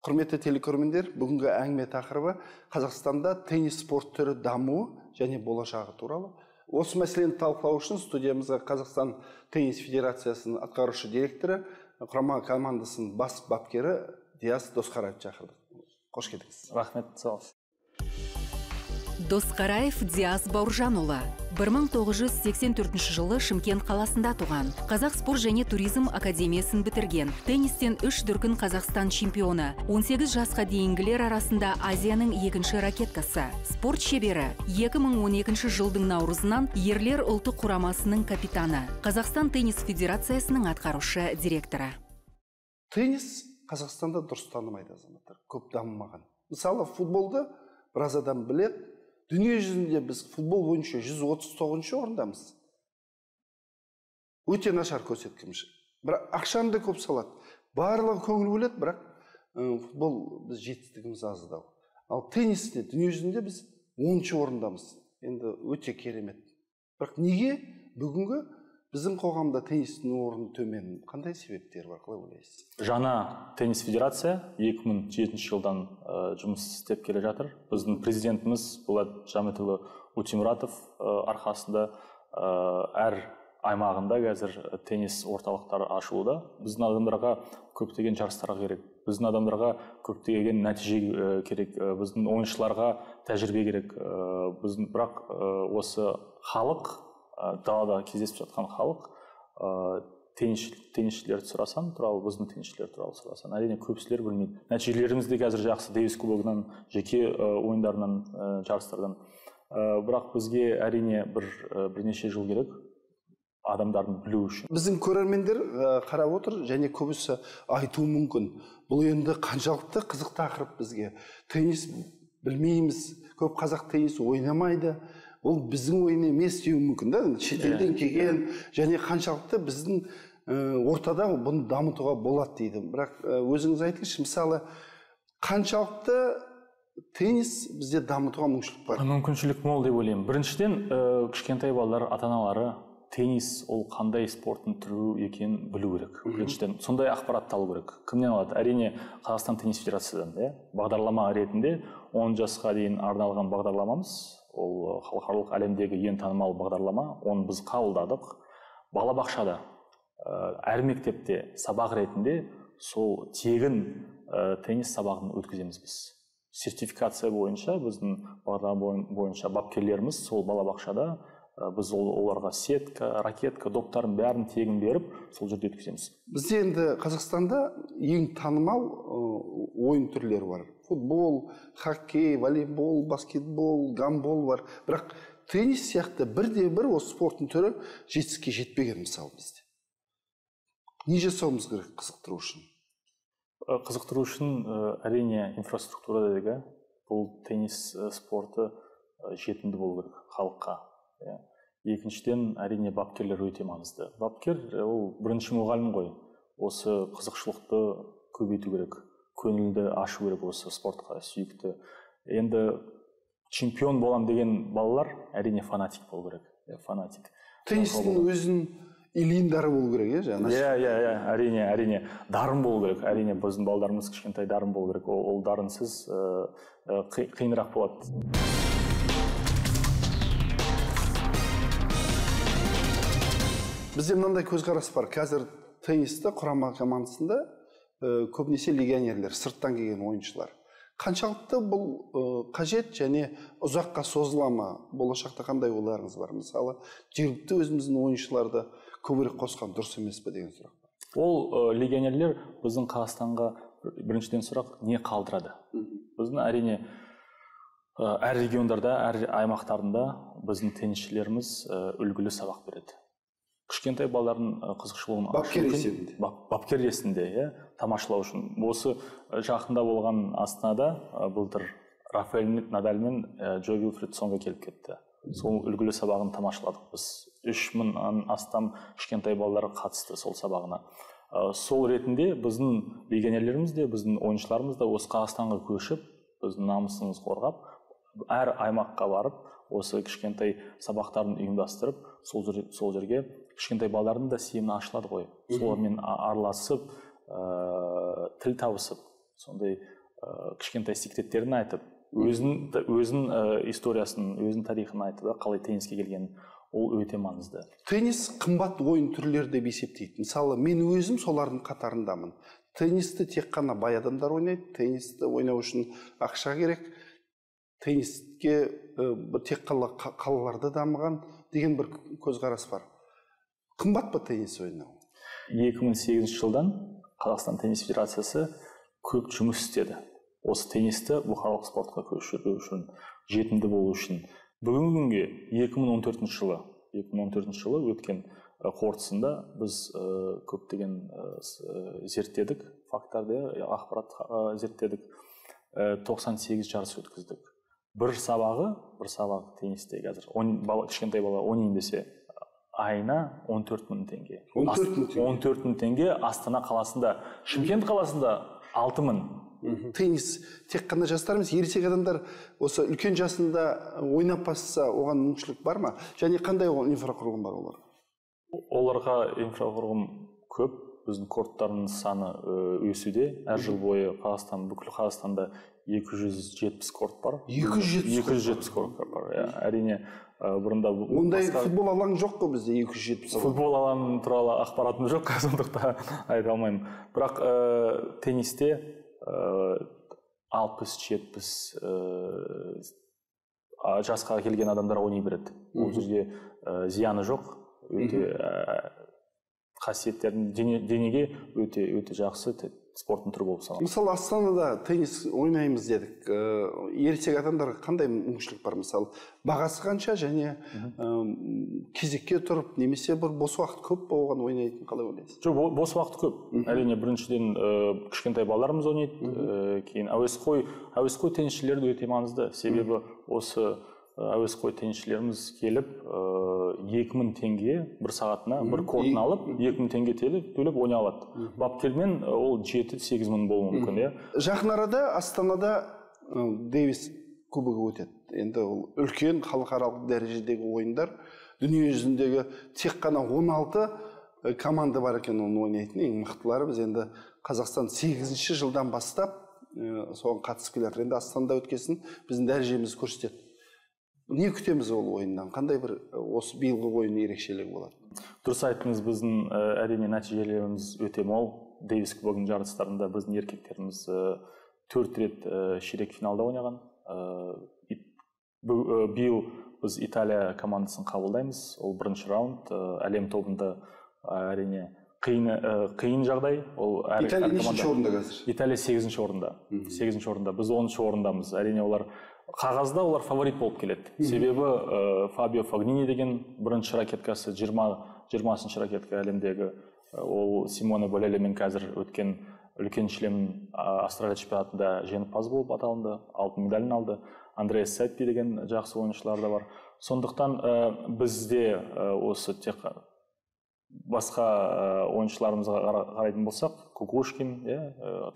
Құрметті телекөрермендер, бүгінгі әңгіме тақырыбы Қазақстанда теннис спорт түрі дамуы және болашағы туралы. Осы мәселені талқылау үшін студиямызға Қазақстан теннис федерациясының атқарушы директоры, құрама командасының бас бапкері Диас Досқараев шақырдық. Қош келдіңіз. Рахмет, сау болыңыз. Досқараев Диас Бауыржанұлы 1984 жылы Шымкент қаласында туған. Қазақ спорт және туризм академиясын бітірген. Теннистен 3 дүркін Қазақстан чемпионы. 18 жасқа дейінгілер арасында Азияның екінші ракеткасы. Спорт шебері. 2012 жылдың наурызынан ерлер ұлттық құрамасының капитаны. Қазақстан теннис федерациясының атқарушы директоры. Теннис Қазақстанда дұрыс танымайды азаматтар, көп дамымаған. Мысалы, футболды біраз адам біледі. Дүние жүзінде біз футбол бойынша 139 орындамыз. Өте нашар көрсеткіміз. Бірақ ақшаны да көп салады. Барлығы көңіл бөледі, бірақ футбол біз жетістігіміз аздау. Ал теннисте дүние жүзінде біз 10-шы орындамыз. Енді өте керемет. Бірақ неге бүгінгі біздің қоғамда теннистің орны төмен? Қандай себептер бар, қалай ойлайсыз? Жаңа теннис федерация 2007 жылдан жұмыс істеп келе жатыр. Біздің президентіміз Болат Жамитұлы Утемуратов арқасында әр аймағында қазір теннис орталықтары ашылуда. Біздің адамдарға көптеген жарыстарға керек. Біздің адамдарға көптеген нәтиже керек. Біздің ойыншыларға тәжірибе керек. Бірақ осы халық, далада кездесіп жатқан халық, теннисшілерді сұрасан туралы, біздің теннисшілер туралы сұрасан, әрине көпшілер білмейді. Нәтижелеріміз де қазір жақсы, Дэвис кубогынан, жеке ойындарынан, жарыстардан. Бірақ бізге әрине бірнеше жыл керек адамдардың білу үшін. Біздің көрермендер қарап отыр және көбісі айтуы мүмкін. Бұл енді қаншалықты қызық тақырып бізге. Теннис білмейміз, көп қазақ теннис ойнамайды. Ол біздің ойын емес деуі мүмкін да, шетелден келген және қаншалықты біздің ортада бұны дамытуға болады дейді. Бірақ өзіңіз айтыңызшы, мысалы, қаншалықты теннис бізде дамытуға мүмкіншілік бар? Мүмкіншілік мол деп ойлаймын. Біріншіден, кішкентай балалар, ата-аналары теннис ол қандай спорттың түрі екенін білу керек. Біріншіден, сондай ақпаратты алу керек. Кімнен алады? Әрине Қазақстан теннис федерациясынан, бағдарлама ретінде 10 жасқа дейін арналған бағдарламамыз. Ол халықаралық әлемдегі ең танымал бағдарлама. Оны біз қабылдадық. Балабақшада, әр мектепте сабақ ретінде сол тегін теннис сабағын өткіземіз біз. Сертификация бойынша, біздің бағдарлама бойынша бапкерлеріміз сол балабақшада біз оларға сетка, ракетка, доптарын бәрін тегін беріп, сол жерде өткіземіз. Бізде енді Қазақстанда ең танымал ойын түрлері бар. Футбол, хоккей, волейбол, баскетбол, гандбол бар. Бірақ теннис сияқты бірде-бір осы спорттың түрі жетістікке жетпеген мысалы бізде. Не жасауымыз керек қызықтыру үшін? Қызықтыру үшін әрине инфраструктура дедік. Бұл теннис спорты жетімді болу керек халыққа. Екіншіден, әрине бапкерлер өте маңызды. Бапкер ол бірінші мұғалім ғой. Осы қызықшылықты көбейту керек, көңілді ашу керек осы спортқа, сүйікті. Енді чемпион болам деген балалар әрине фанатик болу керек. Фанатик. Теннистің өзінің илиндары болу керек, әрине дарын болу керек. Әрине біздің балаларымыз кішкентай дарын болу керек. Ол дарынсыз қиынырақ болады. Бізде мынандай көзқарас бар. Қазір теннисті құрама командасында көбінесе легионерлер, сырттан келген ойыншылар. Қаншалықты бұл қажет және ұзаққа созыла ма? Болашақта қандай ойларыңыз бар? Мысалы, жергілікті өзіміздің ойыншыларды көбірек қосқан дұрыс емес пе деген сұрақ бар. Ол легионерлер біздің Қазақстанға біріншіден сұрақ не қалдырады? Біздің әрине әр региондарда, әр аймақтарында біздің теннисшілеріміз үлгілі сабақ береді. Кішкентай балалардың қызықшылығын бапкер ретінде тамашалау үшін. Осы жақында болған Астанада былтыр Рафаэль Надаль мен Джо Вильфред Сонга келіп кетті. Сол үлгілі сабағын тамашаладық біз. 3000-нан астам кішкентай балалар қатысты сол сабағына. Сол ретінде біздің легионерлеріміз де, біздің ойыншыларымыз да осы Қазақстанға көшіп, біздің намысымызды қорғап, әр аймаққа барып, осы кішкентай сабақтарын ұйымдастырып, сол жерге кішкентай балалардың да сейімі ашылады ғой. Солармен араласып, тіл табысып, сондай кішкентай секреттерін айтып, өзін историясын, өзін тарихын айтып, қалай тенниске келгенін, ол өте маңызды. Теннис қымбат ойын түрлері деп есептейді. Мысалы, мен өзім солардың қатарындамын. Теннисті тек қана бай адамдар ойнайды, теннисті ойнау үшін ақша керек, тенниске тек қалаларда дамыған деген бір көзқарас бар. Қымбат па теннис ойнау? 2008 жылдан Қазақстан теннис федерациясы көп жұмыс істеді. Осы теннисті бұқаралық спортқа көшіру үшін, жетімді болу үшін. Бүгінгі күнге 2014 жылы өткен қорытындысында біз көптеген зерттедік, факторды, ақпарат зерттедік, 98 жарыс өткіздік. Бір сабақ теннисте қазір, кішкентай бала ойнайын десе, айына 14 000 теңге. 14 000 теңге Астана қаласында, Шымкент қаласында 6 000. Теннис тек қана жастар емес, ересек адамдар осы үлкен жасында ойнап басса, оған мүмкіншілік бар ма? Және қандай инфрақұрылым бар оларға? Оларға инфрақұрылым көп. Біздің корттардың саны өсуде. Әр жыл бойы бүкіл Қазақстанда 270 корт бар. 270 корт бар. Әрине, бұрында ондай футбол алаңы жоқ қой бізде 270. Футбол алаңы туралы ақпаратым жоқ, сондықтан айта алмаймын. Бірақ теннисте 60-70 жасқа келген адамдар ойнай береді. Ол жерге зияны жоқ, өте қасиеттерін денеге өте жақсы спорттың түрі болып саналады. Мысалы, Астанада теннис ойнаймыз дедік. Ересек адамдарға қандай мүмкіншілік бар? Мысалы, бағасы қанша және кезекке тұрып, немесе бір бос уақыт көп болған ойнайтын қалай ойлайсыз? Жоқ, бос уақыт көп. Әрине, біріншіден кішкентай балаларымыз ойнайды, кейін әуесқой теннисшілер де өте маңызды. Себебі осы әуесқой теннисшілеріміз келіп 2000 теңге бір сағатына бір кортын алып 2000 теңге төлеп ойнай алады. Бапкермен ол 7-8 мың болуы мүмкін. Жақын арада Астанада Дэвис кубогы өтеді. Енді ол үлкен халықаралық дәрежедегі ойындар. Дүние жүзіндегі тек қана 16 команда бар екен оны ойнайтын, ең мықтылары. Біз енді Қазақстан 8-ші жылдан бастап соған қатысып келе жатыр. Енді Астанада өткесін біздің дәрежемізді көрсетеді. Не күтеміз ол ойыннан? Қандай бір осы биылғы ойын ерекшелігі болады? Дұрыс айттыңыз, біздің әрине нәтижелеріміз өте мол. Дэвис кубогының жарыстарында біздің еркектеріміз 4 рет ширек финалда ойнаған. Биыл біз Италия командасын қабылдаймыз. Ол бірінші раунд. Әлем тобында әрине қиын жағдай. Италия нешінші орында қазір? Италия 8-ші орында. 8-ші орында. Біз 10-ші орындамыз. Әрине қағазда олар фаворит болып келеді. Себебі Фабио Фагнини деген бірінші ракеткасы, 20-ші ракетка әлемдегі, ол Симоне Болелемен қазір өткен үлкен шлем Австралия чемпионатында жеңімпаз болып аталынды, алтын медалін алды. Андреас Саппи деген жақсы ойыншылар да бар. Сондықтан бізде осы тек басқа ойыншыларымызға қарайтын болсақ, Кукушкин,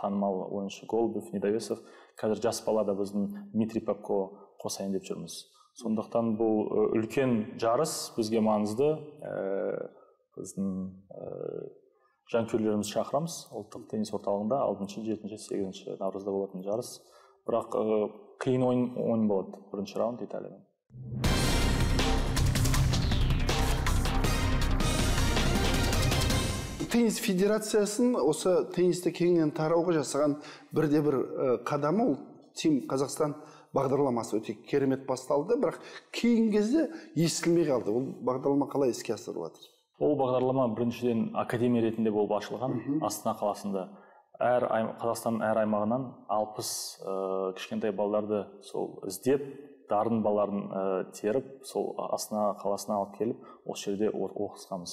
танымал ойыншы, Голубев, Недовесов, қазір жас балада біздің Дмитрий Попко қосайын деп жүрміз. Сондықтан бұл үлкен жарыс бізге маңызды. Біздің жанкүйерлерімізді шақырамыз. Ұлттық теннис орталығында 6-шы, 7-шы, 8-ші наурызда болатын жарыс. Бірақ қиын ойын болады. Бірінші раунд Италиямен. Теннис федерациясын осы теннисті кеңінен тарауға жасаған бірде-бір қадамы, ол Тим Қазақстан бағдарламасы өте керемет басталды, бірақ кейін кезде естілмей қалды. Ол бағдарлама қалай іске асырылып жатыр? Ол бағдарлама біріншіден академия ретінде болып ашылған Астана қаласында. Қазақстанның әр аймағынан 60 кішкентай балаларды сол іздеп, дарын балаларын теріп, сол Астана қаласына алып келіп, осы жерде оқысқанбыз.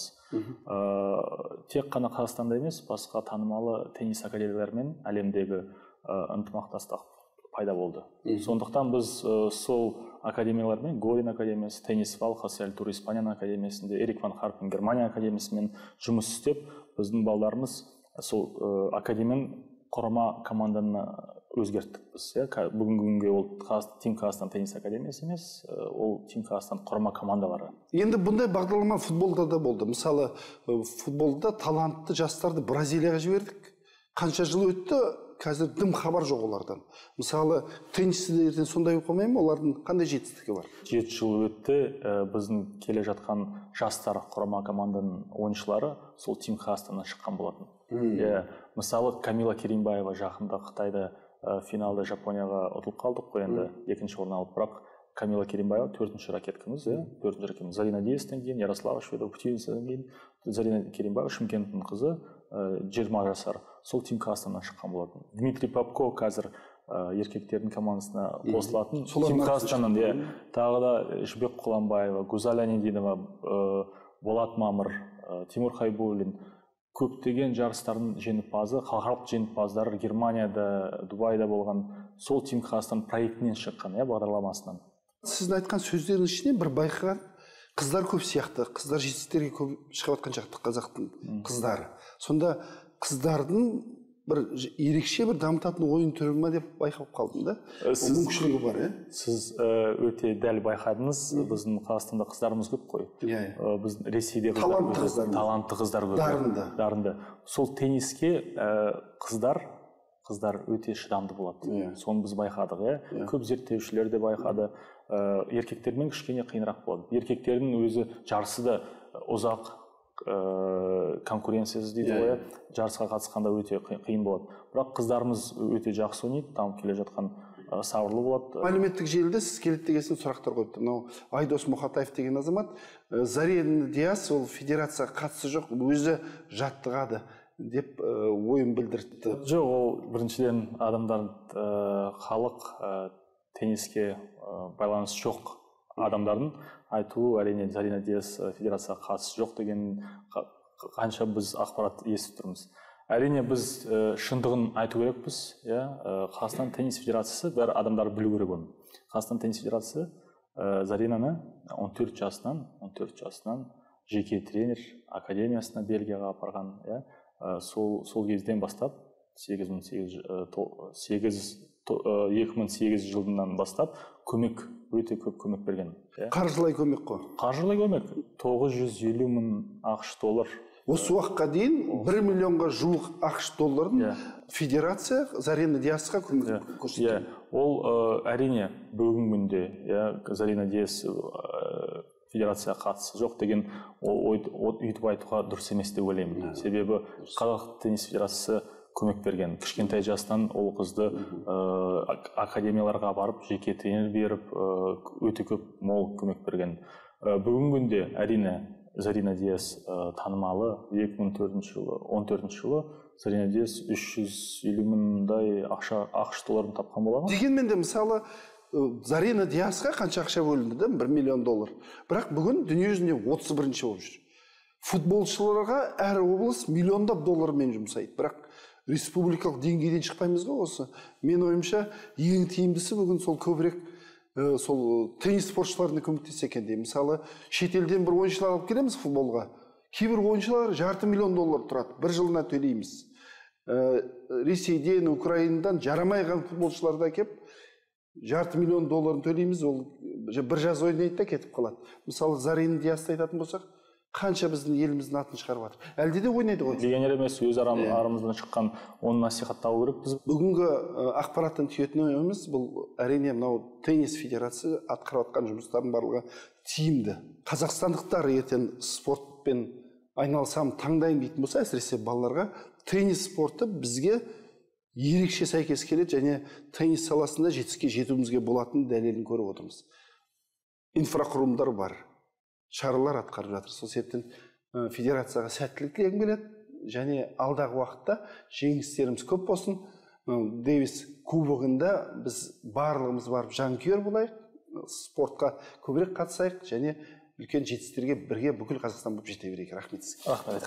Тек қана Қазақстанда емес, басқа танымалы теннис академияларымен әлемдегі ынтымақтастық пайда болды. Сондықтан біз сол академиялармен, Горин академиясы, Теннис Вал, Хасель Тур Испанияның академиясында, Эрик Ван Харпен Германия академиясымен жұмыс істеп, біздің балаларымыз сол академияның құрама команданы өзгерттік біз. Бүгінгі күнге ол Тим Қазақстан теннис академиясы емес, ол Тим Қазақстан құрама командалары. Енді бұндай бағдарлама футболда да болды. Мысалы, футболда талантты жастарды Бразилияға жібердік. Қанша жыл өтті, қазір дым хабар жоқ олардан. Мысалы теннисте ертең сондай болып қалмай ма? Олардың қандай жетістігі бар? 7 жыл өтті, біздің келе жатқан жастар құрама команданың ойыншылары сол Team Қазақстаннан шыққан болатын. Мысалы Камила Керимбаева жақында Қытайда финалда Жапонияға ұтылып қалдық қой, енді екінші орын алып, бірақ Камила Керимбаева 4-ші ракеткамыз, 4-ші ракеткамыз. Зарина Диестен кейін, Ярослава Шведова-Путинцевтен кейін, Зарина Керимбаева Шымкенттің қызы, 20 жасар, сол Team Қазақстаннан шыққан болатын. Дмитрий Попко қазір еркектердің командасына қосылатын. Team Қазақстаннан, тағы да Жібек Құланбаева, Гузаль Анединова, Болат Мамыр, Тимур Хайбуллин, көптеген жарыстардың жеңімпазы, халықаралық жеңімпаздар Германияда, Дубайда болған сол Team Қазақстан проектінен шыққан, бағдарламасынан. Сіздің айтқан сөздердің ішінен бір байқаған, қыздар көп сияқты, қыздар жетістіктерге көп шығып жатқан сияқты қазақтың қыздары. Сонда қыздардың бір ерекше бір дамытатын ойын түрі ма деп байқап қалдым да. Мүмкіншілігі бар, Сіз өте дәл байқадыңыз, біздің Қазақстанда қыздарымыз көп қой. Біз Ресейде талантты қыздар көп. Дарынды. Сол тенниске қыздар өте шыдамды болады. Соны біз байқадық, Көп зерттеушілер де байқады. Еркектермен кішкене қиынырақ болады. Еркектердің өзі жарысы да ұзақ, конкуренциясыз дейді ғой, жарысқа қатысқанда өте қиын болады. Бірақ қыздарымыз өте жақсы ойнайды, дамып келе жатқан сабырлы болады. Әлеуметтік желіде сіз келеді дегесін сұрақтар қойыпты. Мынау Айдос Мұхатаев деген азамат, Зарина Диас ол федерацияға қатысы жоқ, өзі жаттығады деп ойын білдірді. Жоқ, ол біріншіден адамдар халық тенниске байланыс жоқ адамдардың айтуы, әрине Зарина Диас федерацияға қатысы жоқ деген қанша біз ақпарат естіп тұрмыз. Әрине біз шындығын айту керекпіз, Қазақстан теннис федерациясы бәрі адамдар білу керек оны. Қазақстан теннис федерациясы Заринаны 14 жасынан жеке тренер академиясына Бельгияға апарған, сол кезден бастап 2008 жылдан бастап өте көп көмек берген. Қаржылай көмек қой? Қаржылай көмек. 950 мың ақш доллар. Осы уақытқа дейін 1 миллионға жуық ақш долларын федерация Зарина Диасқа көмек көрсеткен. Ол әрине бүгінгі күнде Зарина Диас федерацияға қатысы жоқ деген өйтіп айтуға дұрыс емес деп ойлаймын. Себебі Қазақ теннис федерациясы көмек берген. Кішкентай жастан ол қызды академияларға барып, жеке тренер беріп, өте көп мол көмек берген. Бүгінгі күнде әрине Зарина Диас танымалы. 2014 жылы Зарина Диас 350 мыңдай ақш долларын тапқан болған. Дегенмен де мысалы Зарина Диасқа қанша ақша бөлінді, 1 миллион доллар. Бірақ бүгін дүниежүзінде 31-ші болып жүр. Футболшыларға әр облыс миллиондап доллармен жұмсайды. Бірақ республикалық деңгейден шықпаймыз ғой осы. Мен ойымша ең тиімдісі бүгін сол көбірек сол теннис спортшыларына көмектессе екен деймін. Мысалы шетелден бір ойыншылар алып келеміз футболға. Кейбір ойыншылар $500 миллион тұрады. Бір жылына төлейміз. Ресейден, Украинадан жарамайған футболшыларды әкеп $500 миллион төлейміз, ол бір жаз ойнайды да кетіп қалады. Мысалы Зарина Диасты айтатын болсақ, қанша біздің еліміздің атын шығарып жатыр. Әлде де ойнайды ғой. Легионер емес, өз арамыздан шыққан, оны насихаттау керек. Біз бүгінгі ақпараттан түйетін ойымыз, бұл әрине мынау теннис федерациясы атқарып жатқан жұмыстардың барлығы тиімді. Қазақстандықтар ертең спортпен айналысам таңдайын дейтін болса, әсіресе балаларға теннис спорты бізге ерекше сәйкес келеді, және теннис саласында жетістікке жетуімізге болатын дәлелін көріп отырмыз. Инфрақұрылымдар бар, шаралар атқарып жатыр. Сол себептен федерацияға сәттілік тілегім келеді, және алдағы уақытта жеңістеріміз көп болсын. Дэвис кубогында біз барлығымыз барып жанкүйер болайық, спортқа көбірек қатысайық, және үлкен жетістіктерге бірге бүкіл Қазақстан болып жете берейік. Рахмет сізге. Рахмет.